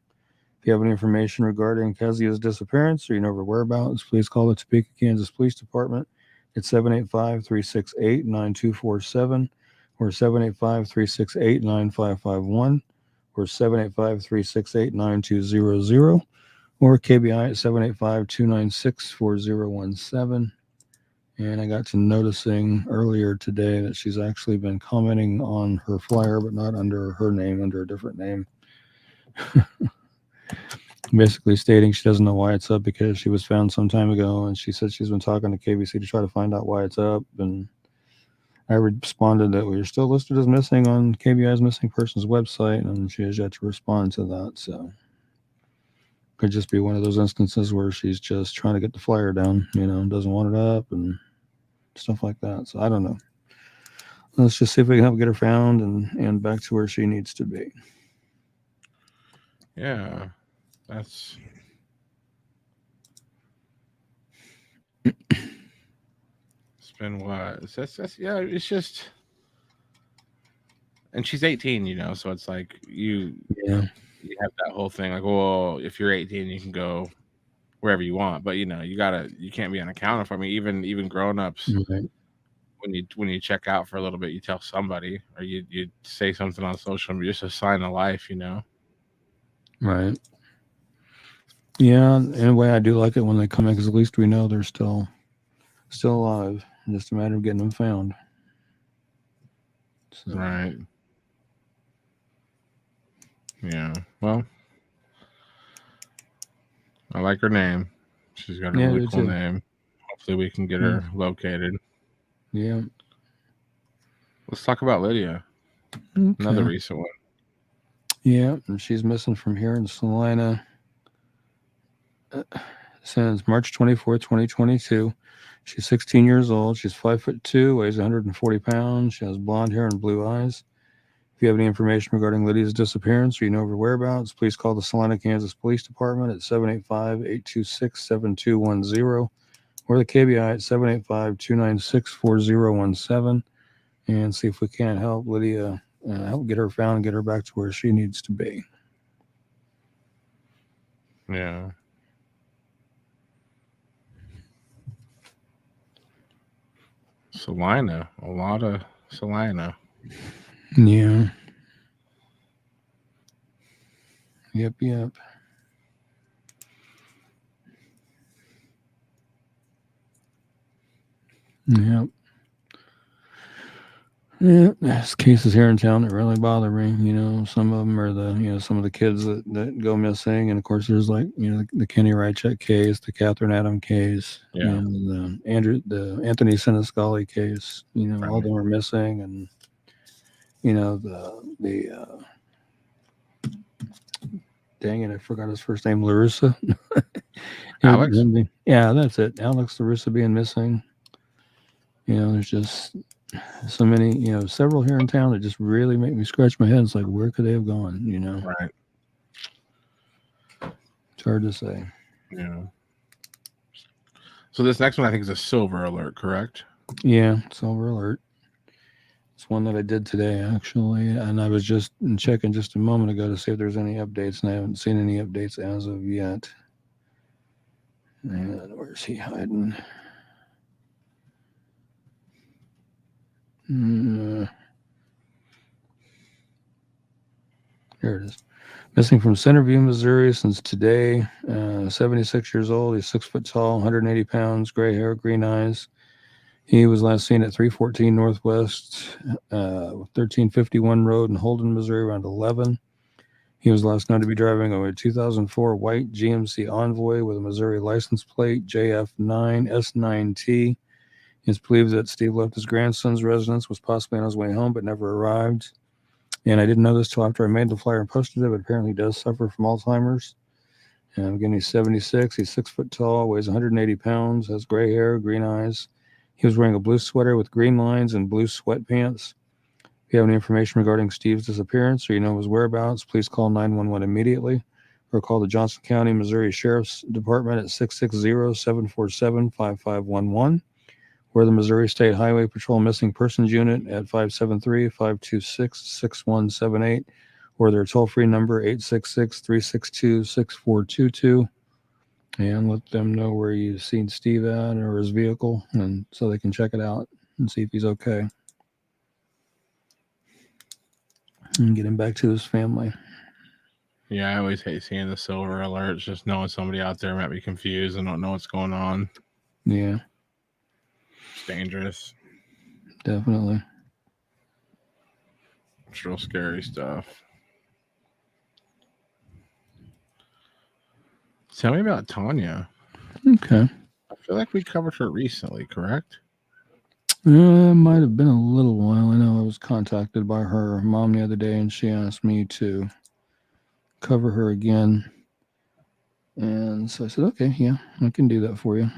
If you have any information regarding Kezia's disappearance or you know her whereabouts, please call the Topeka, Kansas Police Department at 785-368-9247 or 785-368-9551 or 785-368-9200. Or KBI at 785-296-4017. And I got to noticing earlier today that she's actually been commenting on her flyer, but not under her name, under a different name. Basically stating she doesn't know why it's up because she was found some time ago, and she said she's been talking to KBC to try to find out why it's up. And I responded that we are still listed as missing on KBI's missing persons website, and she has yet to respond to that. So could just be one of those instances where she's just trying to get the flyer down, doesn't want it up and stuff like that. So I don't know. Let's just see if we can help get her found and back to where she needs to be. Yeah, that's. It's been what? Yeah, it's just. And she's 18, so it's like you have that whole thing like, well, if you're 18, you can go wherever you want, but you can't be unaccounted for. I mean, even grown-ups, right. when you check out for a little bit, you tell somebody or you say something on social media, just a sign of life, Right. Yeah, in a way I do like it when they come in because at least we know they're still alive. It's just a matter of getting them found. So. Right. Yeah. Well, I like her name. She's got a really cool name. Hopefully we can get her located. Yeah. Let's talk about Lydia. Okay. Another recent one. Yeah, and she's missing from here in Salina since March 24th, 2022. She's 16 years old. She's 5'2", weighs 140 pounds. She has blonde hair and blue eyes. If you have any information regarding Lydia's disappearance or you know of her whereabouts, please call the Salina, Kansas Police Department at 785-826-7210 or the KBI at 785-296-4017 and see if we can't help Lydia, help get her found and get her back to where she needs to be. Yeah. Salina. A lot of Salina. Yeah. Yep. Yep. Yeah, there's cases here in town that really bother me. Some of them are some of the kids that go missing, and of course there's the Kenny Rychek case, the Catherine Adam case, Yeah. the Anthony Siniscali case. All of them are missing, and the dang it, I forgot his first name, Larissa. Alex? Yeah, that's it. Alex Larissa being missing. There's just so many, several here in town that just really make me scratch my head. It's like, where could they have gone? Right. It's hard to say. Yeah. So this next one I think is a silver alert, correct? Yeah, silver alert. It's one that I did today, actually, and I was just checking just a moment ago to see if there's any updates, and I haven't seen any updates as of yet. And where's he hiding? Here it is. Missing from Centerview, Missouri since today. 76 years old. He's 6 foot tall, 180 pounds, gray hair, green eyes. He was last seen at 314 Northwest, 1351 Road in Holden, Missouri, around 11. He was last known to be driving a 2004 white GMC Envoy with a Missouri license plate, JF9S9T. It's believed that Steve left his grandson's residence, was possibly on his way home, but never arrived. And I didn't know this till after I made the flyer and posted it, but apparently he does suffer from Alzheimer's. And again, he's 76. He's 6 foot tall, weighs 180 pounds, has gray hair, green eyes. He was wearing a blue sweater with green lines and blue sweatpants. If you have any information regarding Steve's disappearance or you know his whereabouts, please call 911 immediately or call the Johnson County, Missouri Sheriff's Department at 660-747-5511 or the Missouri State Highway Patrol Missing Persons Unit at 573-526-6178 or their toll-free number 866-362-6422 and let them know where you've seen Steve at or his vehicle, and so they can check it out and see if he's okay and get him back to his family. Yeah, I always hate seeing the silver alerts, just knowing somebody out there might be confused and don't know what's going on. Yeah. It's dangerous. Definitely. It's real scary stuff. Tell me about Tanya. Okay. I feel like we covered her recently, correct? Might have been a little while. I know I was contacted by her mom the other day, and she asked me to cover her again. And so I said, okay, yeah, I can do that for you.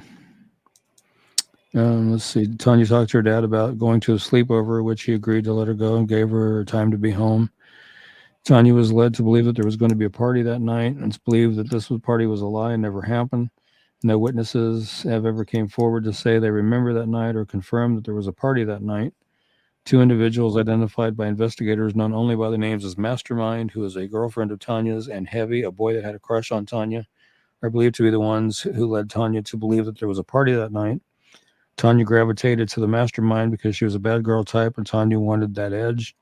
Let's see. Tanya talked to her dad about going to a sleepover, which he agreed to let her go and gave her time to be home. Tanya was led to believe that there was going to be a party that night, and it's believed that this party was a lie and never happened. No witnesses have ever came forward to say they remember that night or confirm that there was a party that night. Two individuals identified by investigators known only by the names as Mastermind, who is a girlfriend of Tanya's, and Heavy, a boy that had a crush on Tanya, are believed to be the ones who led Tanya to believe that there was a party that night. Tanya gravitated to the Mastermind because she was a bad girl type and Tanya wanted that edge.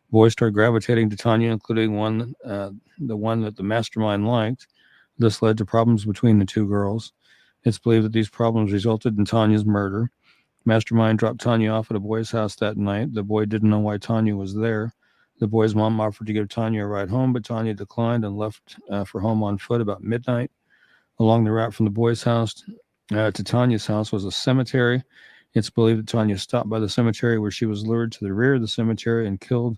Boys started gravitating to Tanya, including the one that the Mastermind liked. This led to problems between the two girls. It's believed that these problems resulted in Tanya's murder. Mastermind dropped Tanya off at a boy's house that night. The boy didn't know why Tanya was there. The boy's mom offered to give Tanya a ride home, but Tanya declined and left for home on foot about midnight. Along the route from the boy's house to Tanya's house was a cemetery. It's believed that Tanya stopped by the cemetery where she was lured to the rear of the cemetery and killed.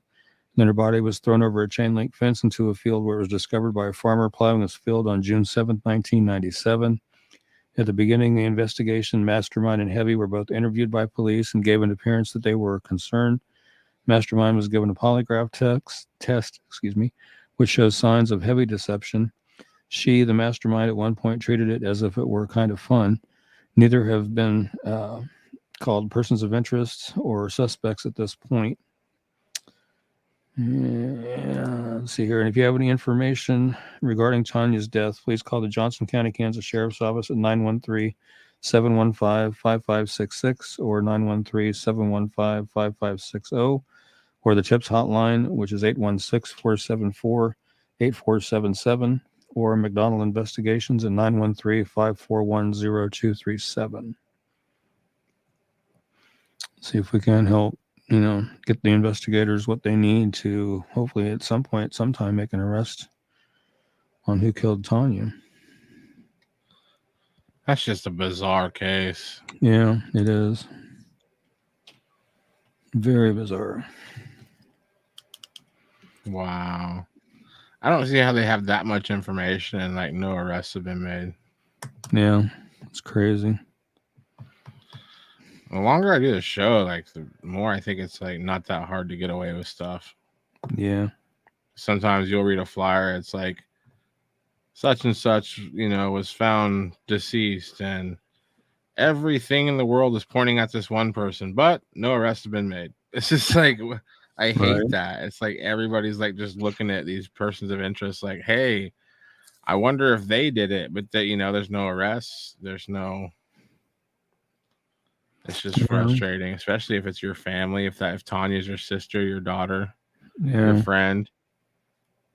Then her body was thrown over a chain link fence into a field where it was discovered by a farmer plowing his field on June 7, 1997. At the beginning of the investigation, Mastermind and Heavy were both interviewed by police and gave an appearance that they were concerned. Mastermind was given a polygraph test, which shows signs of heavy deception. She, the mastermind, at one point treated it as if it were kind of fun. Neither have been called persons of interest or suspects at this point. Yeah, let's see here. And if you have any information regarding Tanya's death, please call the Johnson County, Kansas Sheriff's Office at 913-715-5566 or 913-715-5560, or the CHIPS hotline, which is 816-474-8477, or McDonald Investigations at 913-541-0237. See if we can help, get the investigators what they need to hopefully at some point, sometime, make an arrest on who killed Tanya. That's just a bizarre case. Yeah, it is. Very bizarre. Wow. I don't see how they have that much information and like no arrests have been made. Yeah, it's crazy. The longer I do the show, like the more I think it's like not that hard to get away with stuff. Yeah. Sometimes you'll read a flyer, it's like such and such, was found deceased, and everything in the world is pointing at this one person, but no arrests have been made. It's just like, I hate that. It's like everybody's like just looking at these persons of interest, like, hey, I wonder if they did it, but that there's no arrests. It's just frustrating, especially if it's your family, if Tanya's your sister, your daughter, your friend,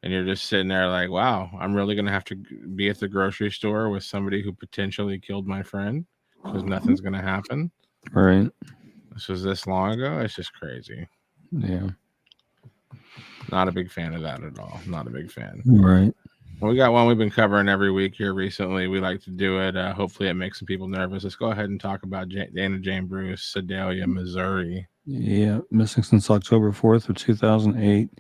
and you're just sitting there like, wow, I'm really going to have to be at the grocery store with somebody who potentially killed my friend because nothing's going to happen. Right. This was this long ago. It's just crazy. Yeah. Not a big fan of that at all. Not a big fan. Right. Well, we got one we've been covering every week here recently. We like to do it. Hopefully it makes some people nervous. Let's go ahead and talk about Dana Jane Bruce, Sedalia, Missouri. Yeah, missing since October 4th of 2008.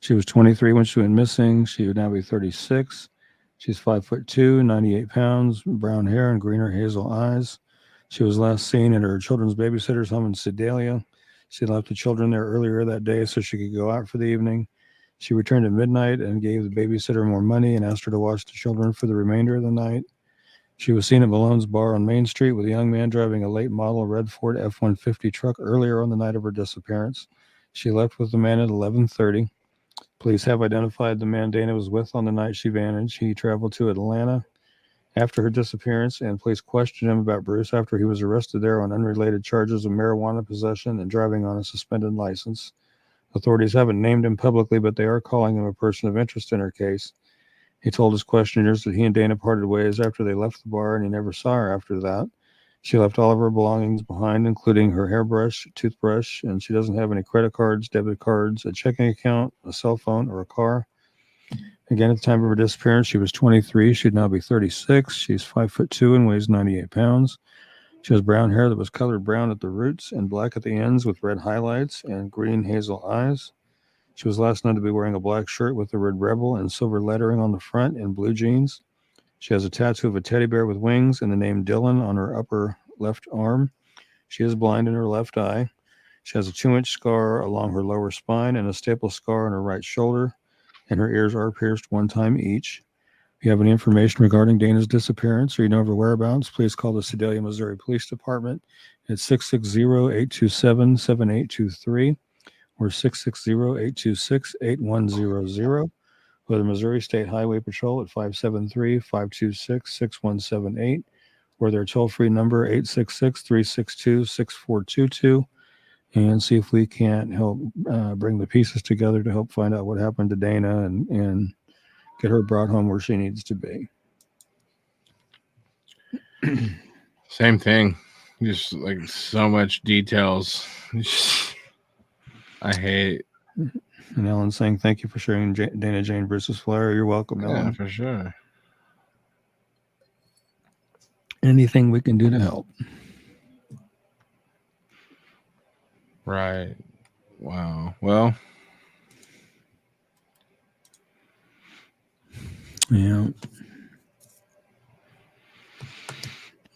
She was 23 when she went missing. She would now be 36. She's 5'2", 98 pounds, brown hair and green or hazel eyes. She was last seen at her children's babysitter's home in Sedalia. She left the children there earlier that day so she could go out for the evening. She returned at midnight and gave the babysitter more money and asked her to watch the children for the remainder of the night. She was seen at Malone's bar on Main Street with a young man driving a late model red Ford F-150 truck earlier on the night of her disappearance. She left with the man at 11:30. Police have identified the man Dana was with on the night she vanished. He traveled to Atlanta after her disappearance, and police questioned him about Bruce after he was arrested there on unrelated charges of marijuana possession and driving on a suspended license. Authorities haven't named him publicly, but they are calling him a person of interest in her case. He told his questioners that he and Dana parted ways after they left the bar, and he never saw her after that. She left all of her belongings behind, including her hairbrush, toothbrush, and she doesn't have any credit cards, debit cards, a checking account, a cell phone, or a car. Again, at the time of her disappearance, she was 23. She'd now be 36. She's 5'2" and weighs 98 pounds. She has brown hair that was colored brown at the roots and black at the ends with red highlights and green hazel eyes. She was last known to be wearing a black shirt with the red Rebel and silver lettering on the front and blue jeans. She has a tattoo of a teddy bear with wings and the name Dylan on her upper left arm. She is blind in her left eye. She has a 2-inch scar along her lower spine and a staple scar on her right shoulder, and her ears are pierced 1 time each. If you have any information regarding Dana's disappearance or you know of her whereabouts, please call the Sedalia, Missouri Police Department at 660-827-7823 or 660-826-8100, or the Missouri State Highway Patrol at 573-526-6178, or their toll-free number 866-362-6422, and see if we can't help bring the pieces together to help find out what happened to Dana and get her brought home where she needs to be. Same thing. Just like so much details. I hate. And Ellen saying, thank you for sharing Dana Jane Bruce's flyer. You're welcome, Ellen. Yeah, for sure. Anything we can do to help. Right. Wow. Well. Yeah.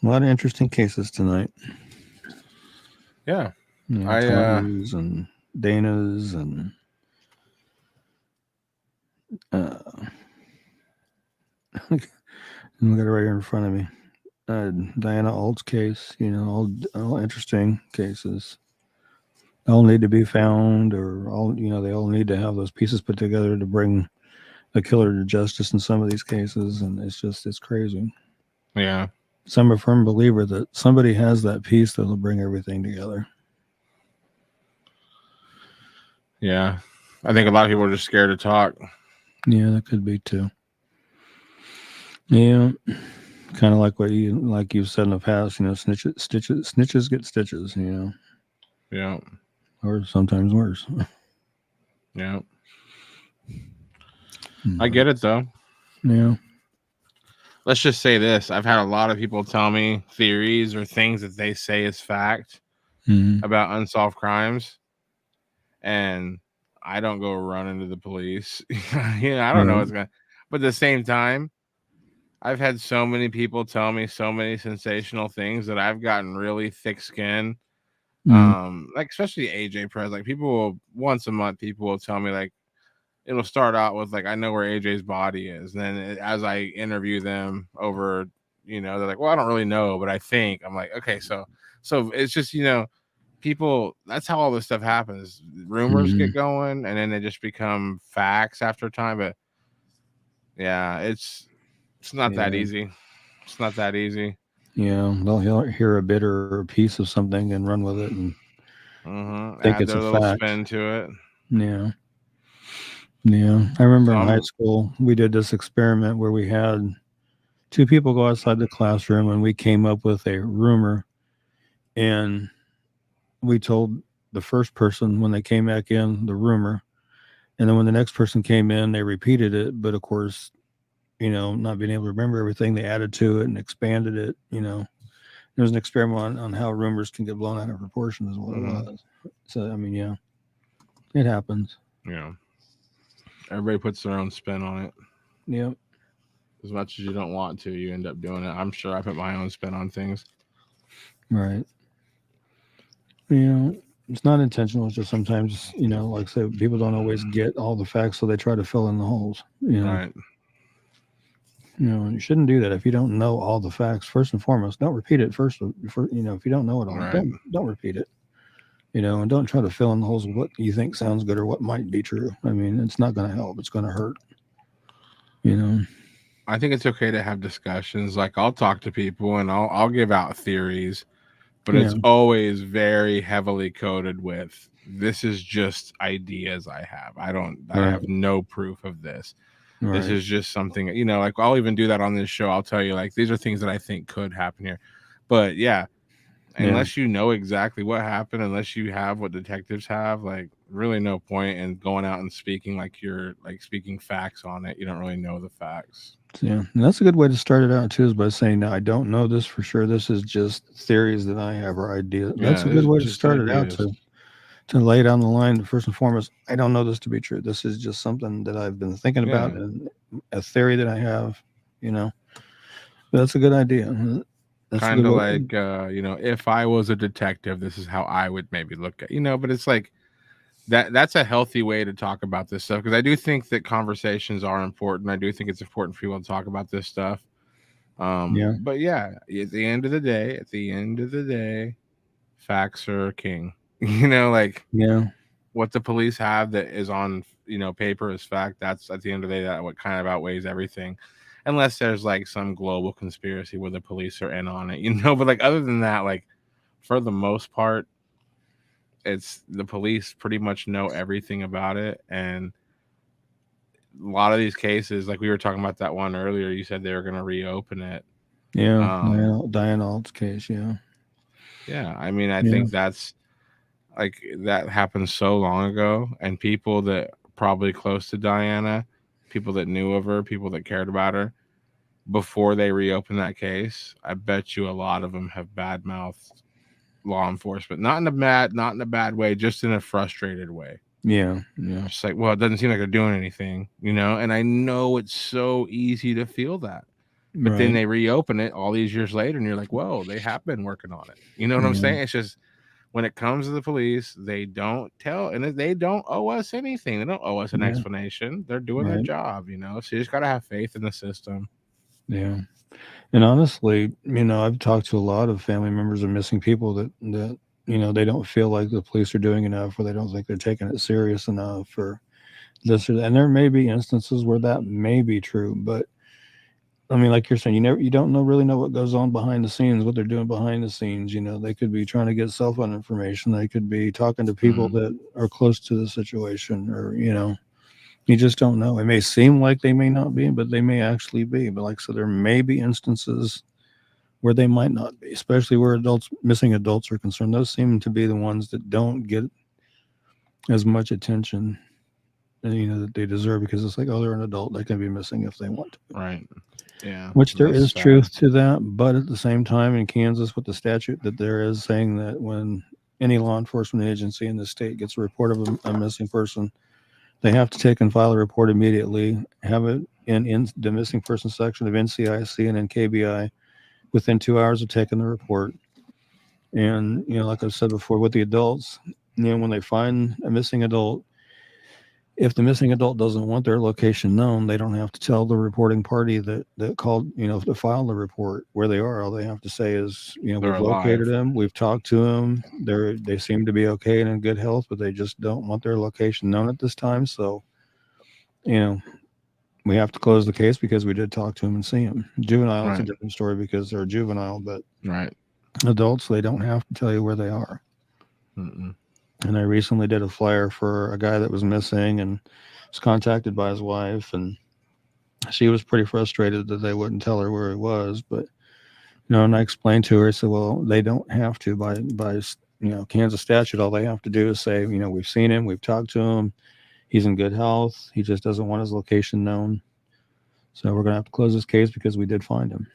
A lot of interesting cases tonight. Yeah. Tanya's and Dana's and uh, I got it right here in front of me. Diana Alt's case, all interesting cases. All need to be found, or they all need to have those pieces put together to bring a killer to justice in some of these cases, and it's crazy. Yeah. So I'm a firm believer that somebody has that piece that'll bring everything together. Yeah. I think a lot of people are just scared to talk. Yeah, that could be too. Yeah, kind of like you've said in the past. Snitches get stitches. Yeah. Or sometimes worse. Yeah. I get it though. Yeah. Let's just say this. I've had a lot of people tell me theories or things that they say is fact about unsolved crimes. And I don't go running to the police. I don't know what's going to, but at the same time, I've had so many people tell me so many sensational things that I've gotten really thick skin. Like especially AJ Press, like people will once a month, people will tell me like, it'll start out with like, I know where AJ's body is. And then as I interview them over, they're like, well, I don't really know, but I think. I'm like, okay, so it's just, people, that's how all this stuff happens. Rumors get going and then they just become facts after time. But yeah, it's not that easy. It's not that easy. Yeah, they'll hear a bit or a piece of something and run with it and think Add it's their a little fact. spin to it. Yeah. Yeah. I remember in high school, we did this experiment where we had two people go outside the classroom and we came up with a rumor, and we told the first person when they came back in the rumor, and then when the next person came in, they repeated it. But of course, not being able to remember everything, they added to it and expanded it. There was an experiment on how rumors can get blown out of proportion, is what it was. So, I mean, yeah, it happens. Yeah. Everybody puts their own spin on it. Yep. As much as you don't want to, you end up doing it. I'm sure I put my own spin on things. Right. It's not intentional. It's just sometimes, like I said, people don't always get all the facts, so they try to fill in the holes. Right. And you shouldn't do that if you don't know all the facts. First and foremost, don't repeat it. If you don't know it all, don't repeat it. And don't try to fill in the holes with what you think sounds good or what might be true. I mean, it's not going to help. It's going to hurt. I think it's okay to have discussions. Like I'll talk to people and I'll give out theories, but it's always very heavily coded with, this is just ideas I have. I have no proof of this. Right. This is just something, like I'll even do that on this show. I'll tell you, like, these are things that I think could happen here. But yeah, unless you know exactly what happened, unless you have what detectives have, like really no point in going out and speaking like you're like speaking facts on it. You don't really know the facts. Yeah, and that's a good way to start it out too, is by saying, "No, I don't know this for sure. This is just theories that I have or ideas." That's a good way to start it out to lay down the line. First and foremost, I don't know this to be true. This is just something that I've been thinking about and a theory that I have. That's a good idea. Kind of like if I was a detective, this is how I would maybe look at. But it's like that's a healthy way to talk about this stuff, because I do think that conversations are important. I do think it's important for people to talk about this stuff. But yeah, at the end of the day, facts are king. What the police have that is on paper is fact. That's at the end of the day that what kind of outweighs everything, unless there's like some global conspiracy where the police are in on it. But like other than that, like for the most part, it's the police pretty much know everything about it. And a lot of these cases, like we were talking about that one earlier, you said they were going to reopen it. Diane Alt's case. Yeah, I mean, I think that's like that happened so long ago, and people that probably close to Diana, people that knew of her, people that cared about her, before they reopen that case, I bet you a lot of them have badmouthed law enforcement, not in a bad way, just in a frustrated way. It's like, well, it doesn't seem like they're doing anything, and I know it's so easy to feel that, but then they reopen it all these years later and you're like, whoa, they have been working on it. You know what I'm saying? It's just when it comes to the police, they don't tell, and they don't owe us anything. They don't owe us an Yeah. explanation. They're doing their Right. job, So you just gotta have faith in the system. Yeah. And honestly, I've talked to a lot of family members of missing people that they don't feel like the police are doing enough, or they don't think they're taking it serious enough, or this or that. And there may be instances where that may be true, but I mean, like you're saying, you don't really know what goes on behind the scenes, what they're doing behind the scenes. They could be trying to get cell phone information. They could be talking to people that are close to the situation, or you just don't know. It may seem like they may not be, but they may actually be. But like I said, there may be instances where they might not be, especially where missing adults are concerned. Those seem to be the ones that don't get as much attention, that they deserve, because it's like, oh, they're an adult. They can be missing if they want to. Right. Yeah. Which there That's is sad. truth to that. But at the same time, in Kansas, with the statute, that there is saying that when any law enforcement agency in the state gets a report of a missing person, they have to take and file a report immediately, have it in the missing person section of NCIC and NKBI within 2 hours of taking the report. And, like I said before, with the adults, when they find a missing adult, if the missing adult doesn't want their location known, they don't have to tell the reporting party that called, to file the report where they are. All they have to say is, we've located them, we've talked to them, they seem to be okay and in good health, but they just don't want their location known at this time. So, we have to close the case because we did talk to them and see them. Juvenile is a different story because they're juvenile, but adults, they don't have to tell you where they are. Mm-mm. And I recently did a flyer for a guy that was missing and was contacted by his wife, and she was pretty frustrated that they wouldn't tell her where he was. But, and I explained to her, I said, well, they don't have to by Kansas statute. All they have to do is say, we've seen him, we've talked to him, he's in good health, he just doesn't want his location known. So we're going to have to close this case because we did find him.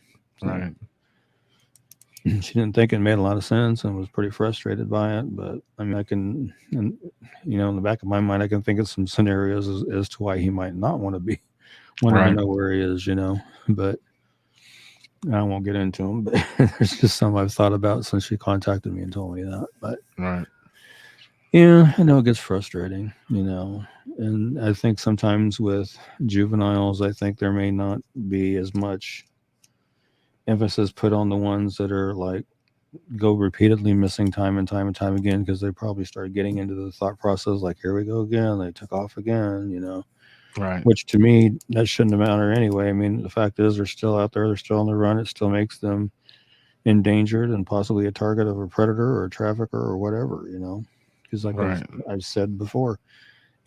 So, right. She didn't think it made a lot of sense and was pretty frustrated by it. But I mean, I can, and, in the back of my mind, I can think of some scenarios as to why he might not want to be wanting to know where he is, but I won't get into them. But there's just some I've thought about since she contacted me and told me that. But yeah, I know it gets frustrating, and I think sometimes with juveniles, I think there may not be as much emphasis put on the ones that are like go repeatedly missing time and time again, because they probably start getting into the thought process like, here we go again, they took off again, which to me that shouldn't have mattered anyway. I mean, the fact is they're still out there, they're still on the run. It still makes them endangered and possibly a target of a predator or a trafficker or whatever, because like I've said before,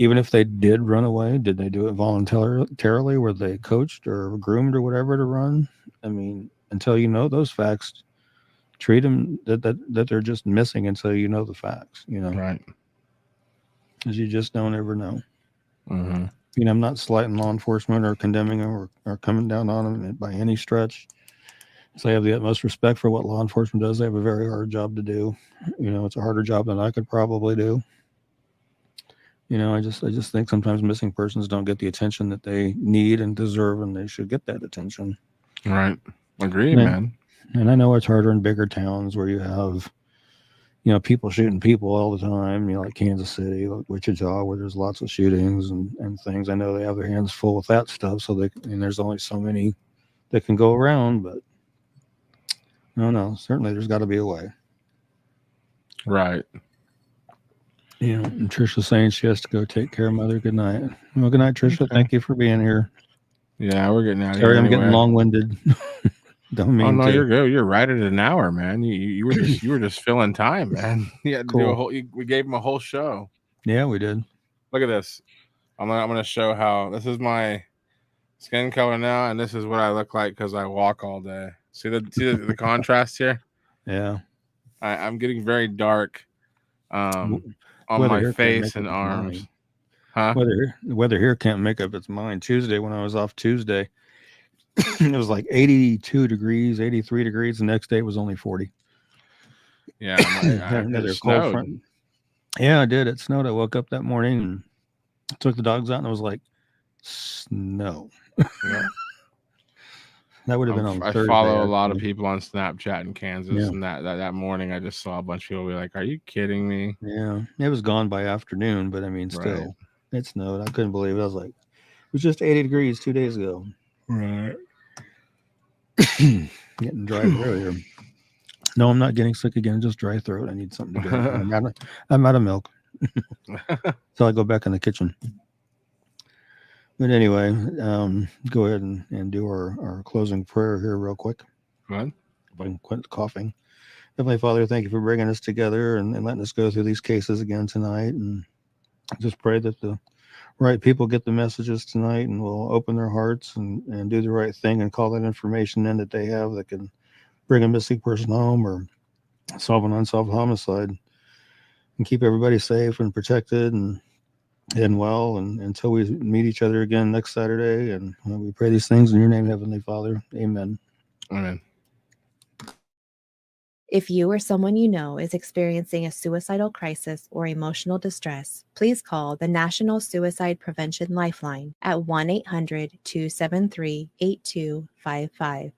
even if they did run away, did they do it voluntarily? Were they coached or groomed or whatever to run? I mean, until you know those facts, treat them that they're just missing until you know the facts, Right. Because you just don't ever know. Mm-hmm. I'm not slighting law enforcement or condemning them or coming down on them by any stretch. So I have the utmost respect for what law enforcement does. They have a very hard job to do. It's a harder job than I could probably do. I just think sometimes missing persons don't get the attention that they need and deserve, and they should get that attention. Right. Agreed, man. And I know it's harder in bigger towns where you have, people shooting people all the time, like Kansas City, like Wichita, where there's lots of shootings and things. I know they have their hands full with that stuff. So there's only so many that can go around, but no, certainly there's got to be a way. Right. And Trisha's saying she has to go take care of Mother. Good night. Well, good night, Trisha. Okay. Thank you for being here. Yeah, we're getting out of here. Sorry, I'm getting long-winded. Don't mean to. You're good. You're right at an hour, man. You were just filling time, man. You had to do a whole. We gave him a whole show. Yeah, we did. Look at this. I'm gonna show how this is my skin color now, and this is what I look like because I walk all day. See the contrast here? Yeah. I'm getting very dark on my face and arms. Huh? Weather here can't make up its mind. Tuesday, when I was off Tuesday, it was like 82 degrees, 83 degrees. The next day it was only 40. Yeah. Another cold front. Yeah, I did. It snowed. I woke up that morning and took the dogs out, and I was like, snow. Yeah. That would have been on I Thursday. follow a lot of actually. people on Snapchat in Kansas, Yeah. and that morning I just saw a bunch of people be like, "Are you kidding me?" Yeah, it was gone by afternoon, but I mean, Right. still, it snowed. I couldn't believe it. I was like, it was just 80 degrees 2 days ago. Right. Getting dry throat here. No, I'm not getting sick again. Just dry throat. I need something to drink. I'm out of milk, so I go back in the kitchen. But anyway, go ahead and do our closing prayer here real quick. What? If I can quit coughing. Heavenly Father, thank you for bringing us together and letting us go through these cases again tonight. And just pray that the right people get the messages tonight and will open their hearts and do the right thing and call that information in that they have that can bring a missing person home or solve an unsolved homicide and keep everybody safe and protected and well and until we meet each other again next Saturday. And we pray these things in your name, Heavenly Father. Amen. Amen. If you or someone you know is experiencing a suicidal crisis or emotional distress, please call the National Suicide Prevention Lifeline at 1-800-273-8255.